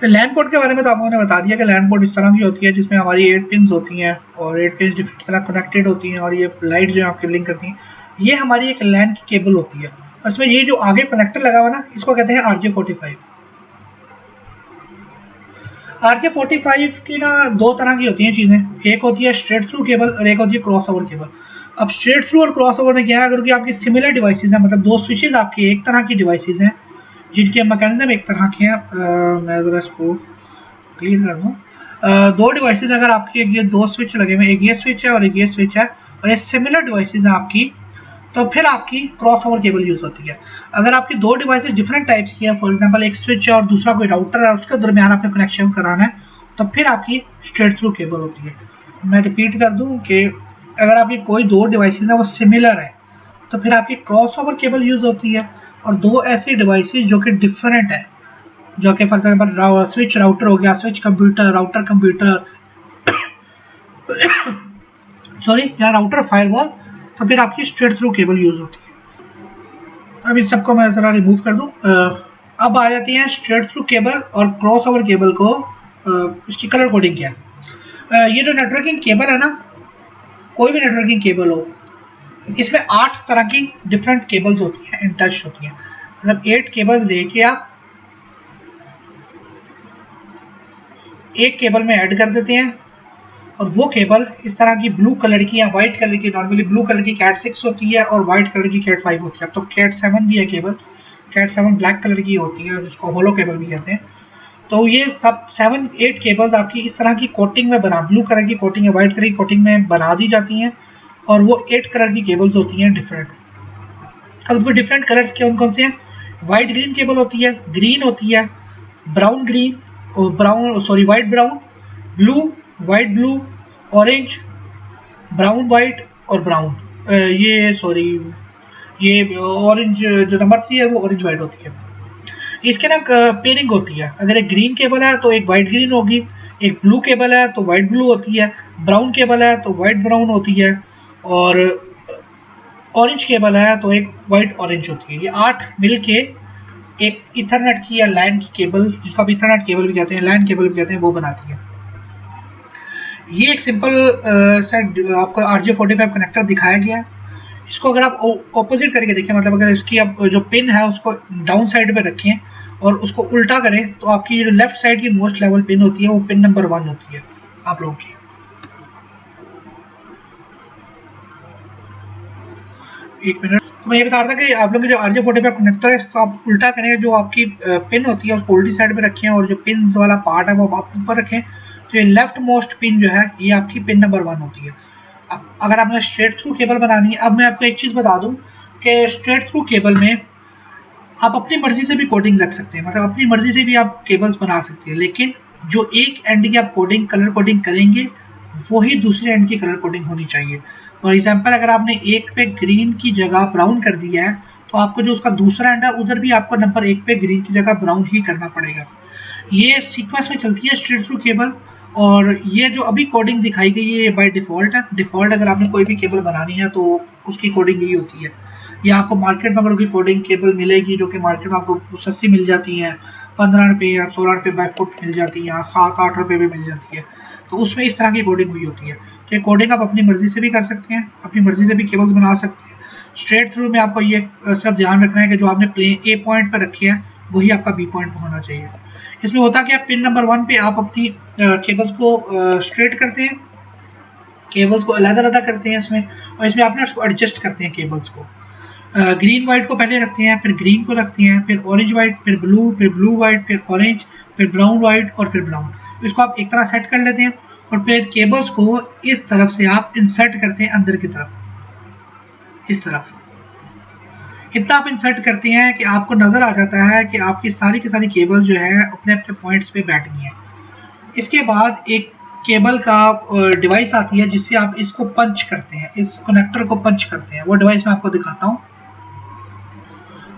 LAN port के बारे में तो आपको मैंने बता दिया कि लैन पोर्ट इस तरह की होती है जिसमें हमारी 8 पिन्स होती हैं और 8 पिन्स डिफरेंट तरह कनेक्टेड होती हैं और ये लाइट जो है आपके लिंक करती हैं। ये हमारी एक लैन की केबल होती है और इसमें ये जो आगे कनेक्टर लगा हुआ ना इसको कहते हैं RJ45। RJ45 की ना दो तरह की होती हैं चीज़ें, एक होती है स्ट्रेट थ्रू केबल और एक होती है क्रॉस ओवर केबल। अब स्ट्रेट थ्रू और क्रॉस ओवर में क्या है, अगर कि आपकी सिमिलर डिवाइसेज हैं, मतलब दो स्विचेज आपकी एक तरह की डिवाइसेज हैं जिनके मैकेनिज्म एक तरह के हैं, मैं ज़रा इसको क्लियर कर दूँ। दो डिवाइसेज अगर आपकी ये दो स्विच लगे हुए, एक ये स्विच है और एक ये स्विच है और ये सिमिलर डिवाइसेज हैं आपकी, तो फिर आपकी क्रॉस ओवर केबल यूज होती है। अगर आपकी दो डिवाइसेज डिफरेंट टाइप्स की है, फॉर एग्जांपल एक स्विच है और दूसरा कोई राउटर है, उसके दरमियान आपने कनेक्शन कराना है, तो फिर आपकी स्ट्रेट थ्रू केबल होती है। मैं रिपीट कर दूं कि अगर आपकी कोई दो डिवाइसेज है वो सिमिलर है तो फिर आपकी क्रॉस ओवर केबल यूज होती है। और दो ऐसी डिवाइसेज जो कि डिफरेंट है, जो कि फॉर एग्जांपल स्विच राउटर हो गया, switch computer, router computer sorry या राउटर फायरवॉल, तो फिर आपकी स्ट्रेट थ्रू केबल यूज होती है। अब इस सबको मैं जरा रिमूव कर दूं। अब आ जाती है स्ट्रेट थ्रू केबल और क्रॉस ओवर केबल को इसकी कलर कोडिंग क्या है। ये जो नेटवर्किंग केबल है ना, कोई भी नेटवर्किंग केबल हो, इसमें 8 तरह की डिफरेंट केबल्स होती हैं, इनटच होती हैं। मतलब 8 केबल्स लेके आप एक केबल में ऐड कर देते हैं और वो केबल इस तरह की ब्लू कलर की या व्हाइट कलर की, नॉर्मली ब्लू कलर की कैट 6 होती है और व्हाइट कलर की कैट 5 होती है। अब तो कैट 7 भी है केबल, कैट 7 ब्लैक कलर की होती है जिसको होलो केबल भी कहते हैं। तो ये सब 7-8 केबल्स आपकी इस तरह की कोटिंग में बना, ब्लू कलर की कोटिंग या व्हाइट कलर की कोटिंग में बना दी जाती हैं और वो 8 कलर की केबल्स होती हैं डिफरेंट। अब उसमें डिफरेंट कलर्स कौन कौन से हैं? व्हाइट ग्रीन केबल होती है, ग्रीन होती है, brown green, brown sorry white brown, blue, white blue, orange, brown white और ब्राउन, ये सॉरी ये ऑरेंज जो नंबर 3 है वो ऑरेंज व्हाइट होती है। इसके ना पेयरिंग होती है, अगर एक ग्रीन केबल है तो एक व्हाइट ग्रीन होगी, एक ब्लू केबल है तो व्हाइट ब्लू होती है, ब्राउन केबल है तो व्हाइट ब्राउन होती है और ऑरेंज केबल है तो एक व्हाइट ऑरेंज होती है। ये 8 मिलके एक इथरनेट की या लैन की केबल, जिसको आप इथरनेट केबल भी कहते हैं, लैन केबल भी कहते हैं, वो बनाती है। ये एक सिंपल सेट आपको RJ45 कनेक्टर दिखाया गया है। इसको अगर आप ऑपोजिट करके देखें, मतलब अगर इसकी आप जो पिन है उसको डाउन साइड पे रखें और उसको उल्टा करें तो आपकी जो लेफ्ट साइड की मोस्ट लेवल पिन होती है वो पिन नंबर 1 होती है आप लोगों की। एक मिनट, तो मैं ये बता रहा था कि आप लोग जो RJ45 कनेक्टर है इसको आप उल्टा करें, जो आपकी पिन होती है उसको उल्टी साइड पे रखें और जो पिन वाला पार्ट है वो आप ऊपर रखें। तो ये लेफ्ट मोस्ट पिन जो है ये आपकी पिन नंबर 1 होती है। अब अगर आपने स्ट्रेट थ्रू केबल बनानी है, अब मैं आपको एक चीज़ बता दूं कि स्ट्रेट थ्रू केबल में आप अपनी मर्जी से भी कोडिंग रख सकते हैं, मतलब अपनी मर्जी से भी आप केबल्स बना सकते हैं, लेकिन जो एक एंड की आप कोडिंग कलर कोडिंग करेंगे वही दूसरे एंड की कलर कोडिंग होनी चाहिए। फॉर एग्जाम्पल अगर आपने एक पे ग्रीन की जगह ब्राउन कर दिया है तो आपको जो उसका दूसरा एंड है उधर भी आपको नंबर 1 पे ग्रीन की जगह ब्राउन ही करना पड़ेगा। ये सीक्वेंस में चलती है स्ट्रेट थ्रू केबल। और ये जो अभी कोडिंग दिखाई गई है ये बाय डिफ़ॉल्ट है। डिफ़ॉल्ट अगर आपने कोई भी केबल बनानी है तो उसकी कोडिंग यही होती है। या आपको मार्केट में अगर कोई कोडिंग केबल मिलेगी जो कि मार्केट में आपको सस्ती मिल जाती है, 15 रुपये या 16 रुपये बाय फुट मिल जाती है, या 7-8 रुपये में मिल जाती है, तो उसमें इस तरह की कोडिंग हुई होती है। तो ये कोडिंग आप अपनी मर्जी से भी कर सकते हैं, अपनी मर्जी से भी केबल्स बना सकते हैं। स्ट्रेट थ्रू में आपको ये सिर्फ ध्यान रखना है कि जो आपने प्लेन ए पॉइंट पर रखी है वही आपका बी पॉइंट पर होना चाहिए। इसमें होता क्या, पिन नंबर 1 पे आप अपनी केबल्स को स्ट्रेट करते हैं, केबल्स को अलग अलग करते हैं इसमें, और इसमें आप ना उसको एडजस्ट करते हैं केबल्स को। ग्रीन वाइट को पहले रखते हैं, फिर ग्रीन को रखते हैं, फिर ऑरेंज वाइट, फिर ब्लू वाइट, फिर ऑरेंज, फिर ब्राउन वाइट और फिर ब्राउन। इसको आप एक तरह सेट कर लेते हैं और फिर केबल्स को इस तरफ से आप इंसर्ट करते हैं अंदर की तरफ, इस तरफ इतना आप इंसर्ट करते हैं कि आपको नजर आ जाता है कि आपकी सारी की सारी केबल जो है अपने अपने पॉइंट्स पे बैठ गई है। इसके बाद एक केबल का डिवाइस आती है जिससे आप इसको पंच करते हैं, इस कनेक्टर को पंच करते हैं। वो डिवाइस मैं आपको दिखाता हूँ।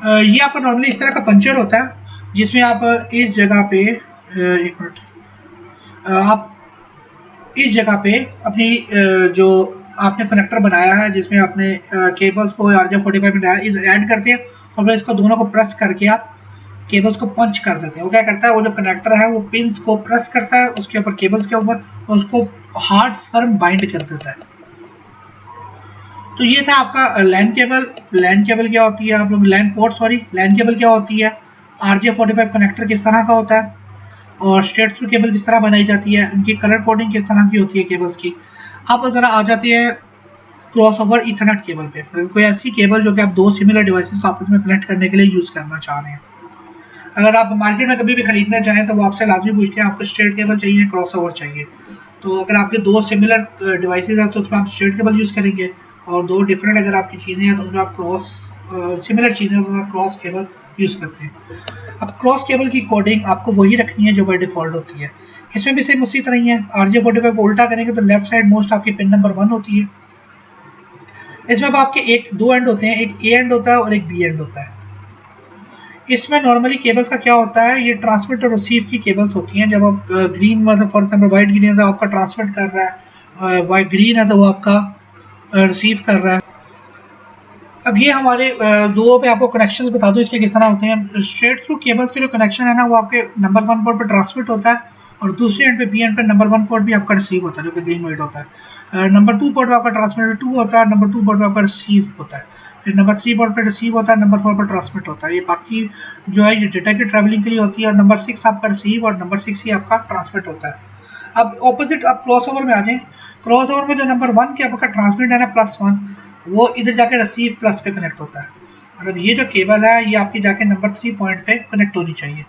ये आपका नॉर्मली इस तरह का पंचर होता है जिसमें आप इस जगह पे एक मिनट, आप इस जगह पे अपनी जो आपने कनेक्टर बनाया है जिसमें आपने केबल्स को RJ45 में ऐड करते हैं और फिर इसको दोनों को प्रेस करके आप केबल्स को पंच कर देते हैं। वो क्या करता है, वो जो कनेक्टर है वो पिंस को प्रेस करता है उसके ऊपर, केबल्स के ऊपर, और उसको हार्ड फर्म बाइंड कर देता है। तो ये था आपका लैन केबल। लैन केबल क्या होती है, आप लोग LAN port, sorry LAN cable क्या होती है, RJ45 कनेक्टर किस तरह का होता है, और स्ट्रेट थ्रू केबल किस तरह बनाई जाती है, उनकी कलर कोडिंग किस तरह की होती है केबल्स की। अब जरा आ जाती है क्रॉसओवर ईथरनेट केबल पे। कोई ऐसी केबल जो कि आप दो सिमिलर डिवाइसेस को आपस में कनेक्ट करने के लिए यूज करना चाह रहे हैं। अगर आप मार्केट में कभी भी खरीदना चाहें तो वो आपसे लाजमी पूछते हैं आपको स्ट्रेट केबल चाहिए, क्रॉसओवर चाहिए। तो अगर आपके दो सिमिलर डिवाइसेस हैं तो उसमें आप स्ट्रेट केबल यूज करेंगे, और दो डिफरेंट अगर आपकी चीज़ें हैं तो उसमें आप क्रॉस सिमिलर चीज़ें हैं तो उसमें क्रॉस केबल यूज करते हैं। अब क्रॉस केबल की कोडिंग आपको वही रखनी है जो बाय डिफॉल्ट होती है। इसमें भी सेम उसी तरह ही है। RJ45 को उल्टा करेंगे तो लेफ्ट साइड मोस्ट आपकी पिन नंबर 1 होती है। इसमें अब आपके एक दो एंड होते हैं, एक ए एंड होता है और एक बी एंड होता है। इसमें नॉर्मली केबल्स का क्या होता है, ये ट्रांसमिट और रिसीव की केबल्स होती हैं। जब आप ग्रीन मतलब फॉर एग्जाम्पल वाइट ग्रीन है तो आपका ट्रांसमिट कर रहा है, वाइट ग्रीन है तो वो आपका रिसीव कर रहा है। अब ये हमारे दो पे आपको कनेक्शंस बता दूं इसके किस तरह होते हैं। स्ट्रेट थ्रू केबल्स के जो कनेक्शन है ना वो आपके नंबर 1 पोर्ट पर ट्रांसमिट होता है, और दूसरे एंड पे बी एंड पे नंबर 1 पोर्ट भी आपका रिसीव होता है जो कि ग्रीन वाइट होता है। नंबर 2 पोर्ट पर आपका ट्रांसमिट 2 होता है, नंबर 2 पोर्ट पर आपका रिसीव होता है, फिर नंबर 3 पोर्ट पर रिसीव होता है, नंबर 4 पर ट्रांसमिट होता है। ये बाकी जो है ये डेटा की ट्रैवलिंग के लिए होती है, और नंबर 6 आपका रिसीव और नंबर 6 ही आपका ट्रांसमिट होता है। अब ऑपोजिट अब क्रॉस ओवर में आ जाए। क्रॉस ओवर में जो नंबर 1 के आपका ट्रांसमिट है ना +1, वो इधर जाके रिसीव प्लस पे कनेक्ट होता है। मतलब ये जो केबल है ये आपकी जाके नंबर 3 पॉइंट पे कनेक्ट होनी चाहिए।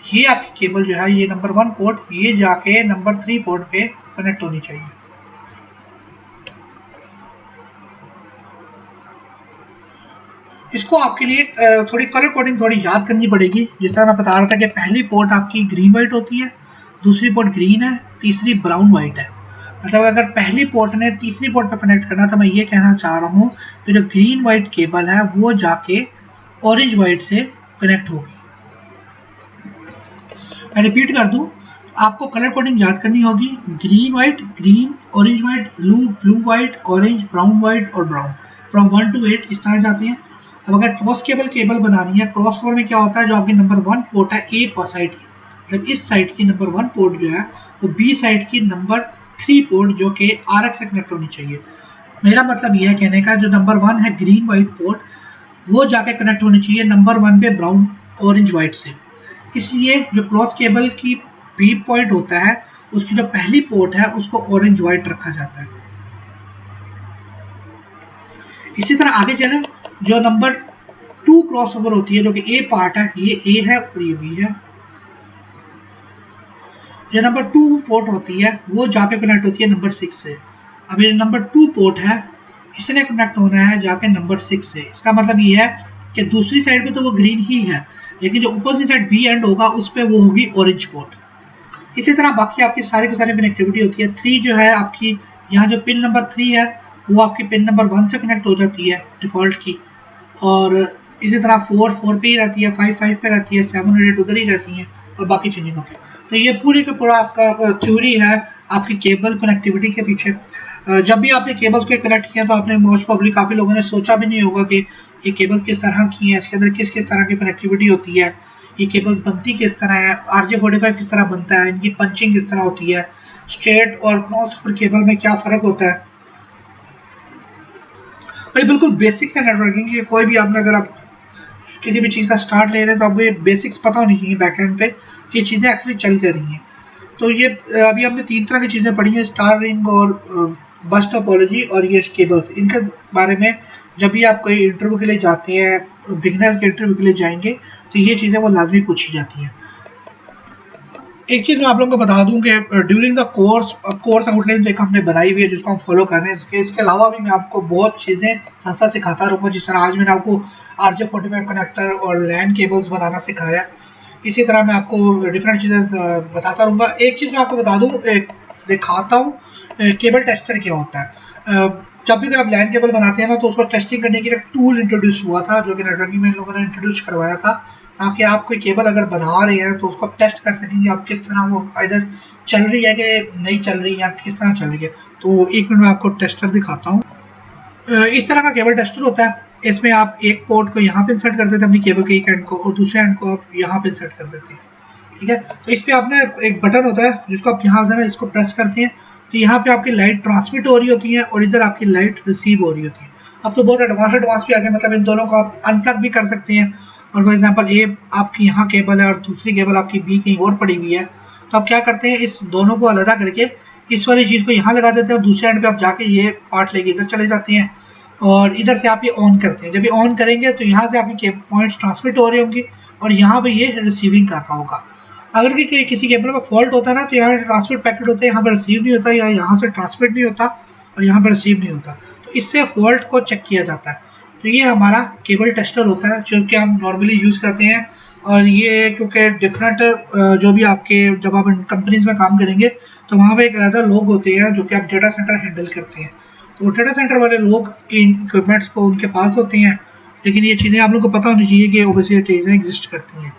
ये आपकी केबल जो है ये नंबर 1 पोर्ट ये जाके नंबर 3 पोर्ट पे कनेक्ट होनी चाहिए। इसको आपके लिए थोड़ी कलर कोडिंग थोड़ी याद करनी पड़ेगी। जिस तरह मैं बता रहा था कि पहली पोर्ट आपकी ग्रीन वाइट होती है, दूसरी पोर्ट ग्रीन है, तीसरी ब्राउन वाइट है। मतलब अगर पहली पोर्ट ने तीसरी पोर्ट पर कनेक्ट करना तो मैं ये कहना चाह रहा हूँ कि जो ग्रीन वाइट केबल है वो जाके ऑरेंज वाइट से कनेक्ट होगी। मैं रिपीट कर दूं, आपको कलर कोडिंग याद करनी होगी। Green white, green, orange white, blue, blue white, orange, brown white और ब्राउन, फ्रॉम 1 to 8 इस तरह जाते हैं। अब अगर क्रॉस केबल बनानी है, क्रॉस ओवर में क्या होता है, जो आपकी नंबर 1 पोर्ट है ए साइड की, मतलब इस साइड की नंबर 1 पोर्ट जो है वो बी साइड की नंबर 3 पोर्ट जो कि RX से कनेक्ट होनी चाहिए। मेरा मतलब यह कहने का जो नंबर 1 है ग्रीन वाइट पोर्ट वो जाके कनेक्ट होनी चाहिए नंबर 1 पे ब्राउन ऑरेंज वाइट से। इसलिए जो क्रॉस केबल की बी पॉइंट होता है उसकी जो पहली पोर्ट है उसको ऑरेंज वाइट रखा जाता है। इसी तरह आगे चलें, जो नंबर 2 क्रॉस ओवर होती है जो कि ए पार्ट है, ये ए है और ये बी है। जो नंबर 2 पोर्ट होती है वो जाके कनेक्ट होती है नंबर 6 से। अब ये नंबर 2 पोर्ट है इसने कनेक्ट होना है जाके नंबर 6 से। इसका मतलब ये है कि दूसरी साइड पे तो वो ग्रीन ही है, लेकिन जो ऊपर की साइड बी एंड होगा उस पर वो होगी ऑरेंज पोर्ट। इसी तरह बाकी आपकी सारी की सारी कनेक्टिविटी होती है। 3 जो है आपकी यहाँ जो पिन नंबर 3 है वो आपकी पिन नंबर 1 से कनेक्ट हो जाती है डिफॉल्ट की, और इसी तरह 4 पे ही रहती है, 5 पे रहती है, 7 और 8 उधर ही रहती हैं, और बाकी चीज़ें होती हैं। तो ये पूरी का पूरा आपका थ्योरी है आपकी केबल कनेक्टिविटी के पीछे। जब भी आपने केबल्स को कनेक्ट किया तो आपने मोस्ट प्रोबेबली काफ़ी लोगों ने सोचा भी नहीं होगा कि ये केबल्स किस तरह की हैं, इसके अंदर किस किस तरह की कनेक्टिविटी होती है, ये केबल्स बनती किस तरह है, RJ45 किस तरह बनता है, इनकी पंचिंग किस तरह होती है, स्ट्रेट और क्रॉस ओवर केबल में क्या फ़र्क होता है। और ये बिल्कुल बेसिक्स है नेटवर्किंग की। कोई भी आपने अगर आप किसी भी चीज़ का स्टार्ट ले रहे हैं तो आपको ये बेसिक्स पता होनी चाहिए बैकएंड पे कि चीज़ें एक्चुअली चल कर रही हैं। तो ये अभी हमने 3 तरह की चीज़ें पढ़ी हैं, स्टार रिंग और बस टोपोलॉजी और ये केबल्स। इनके बारे में जब भी आप कोई इंटरव्यू के लिए जाते हैं, बिगनर्स के इंटरव्यू के लिए जाएंगे तो ये चीज़ें वो लाजमी पूछी जाती हैं। एक चीज़ मैं आप लोगों को बता दूं कि ड्यूरिंग द कोर्स आउटलाइन एक हमने बनाई हुई है जिसको हम फॉलो कर रहे हैं। इसके अलावा भी मैं आपको बहुत चीज़ें साथ साथ सिखाता रहूँगा। जिस तरह आज मैंने आपको RJ45 कनेक्टर और लैन केबल्स बनाना सिखाया, इसी तरह मैं आपको डिफरेंट चीज़ें बताता रहूँगा। एक चीज़ मैं आपको बता दूँ, दिखाता हूँ केबल टेस्टर क्या होता है। जब भी आप लैन केबल बनाते हैं ना तो उसको टेस्टिंग करने के लिए एक टूल इंट्रोड्यूस हुआ था जो कि नेटवर्किंग में इन लोगों ने इंट्रोड्यूस करवाया था, ताकि आप कोई केबल अगर बना रहे हैं तो उसको टेस्ट कर सकेंगे आप किस तरह वो इधर चल रही है कि नहीं चल रही या किस तरह चल रही है। तो 1 मिनट में आपको टेस्टर दिखाता हूँ। इस तरह का केबल टेस्टर होता है। इसमें आप एक पोर्ट को यहाँ पे इंसर्ट कर देते हैं अपनी केबल के एक एंड को, और दूसरे एंड को आप यहाँ पे इंसर्ट कर देते हैं। ठीक है, तो इस पे आपने एक बटन होता है जिसको आप यहाँ से ना इसको प्रेस करते हैं, तो यहाँ पे आपकी लाइट ट्रांसमिट हो रही होती है और इधर आपकी लाइट रिसीव हो रही होती है। अब तो बहुत एडवांस भी आ गया, मतलब इन दोनों को आप अनप्लग भी कर सकते हैं। और फॉर एग्जांपल ए आपकी यहाँ केबल है और दूसरी केबल आपकी बी कहीं और पड़ी हुई है, तो आप क्या करते हैं, इस दोनों को अलग करके इस वाली चीज़ को यहाँ लगा देते हैं और दूसरे एंड पे आप जाके ये पार्ट लेके इधर चले जाते हैं और इधर से आप ये ऑन करते हैं। जब ये ऑन करेंगे तो यहाँ से आपकी पॉइंट्स ट्रांसमिट हो रही होंगी और यहाँ पे ये रिसीविंग कर रहा होगा। अगर किसी केबल में फॉल्ट होता है ना, तो यहाँ ट्रांसमिट पैकेट होता है, यहाँ पर रिसीव नहीं होता, या यहाँ से ट्रांसमिट नहीं होता और यहाँ पर रिसीव नहीं होता, तो इससे फॉल्ट को चेक किया जाता है। तो ये हमारा केबल टेस्टर होता है जो कि हम नॉर्मली यूज़ करते हैं। और ये क्योंकि डिफरेंट जो भी आपके जब आप कंपनीज में काम करेंगे तो वहाँ पे एक अलग लोग होते हैं जो कि आप डेटा सेंटर हैंडल करते हैं, तो डेटा सेंटर वाले लोग इन इक्विपमेंट्स को उनके पास होते हैं। लेकिन ये चीज़ें आप लोग को पता होनी चाहिए कि ओबियसली ये चीज़ें एग्जिस्ट करती हैं।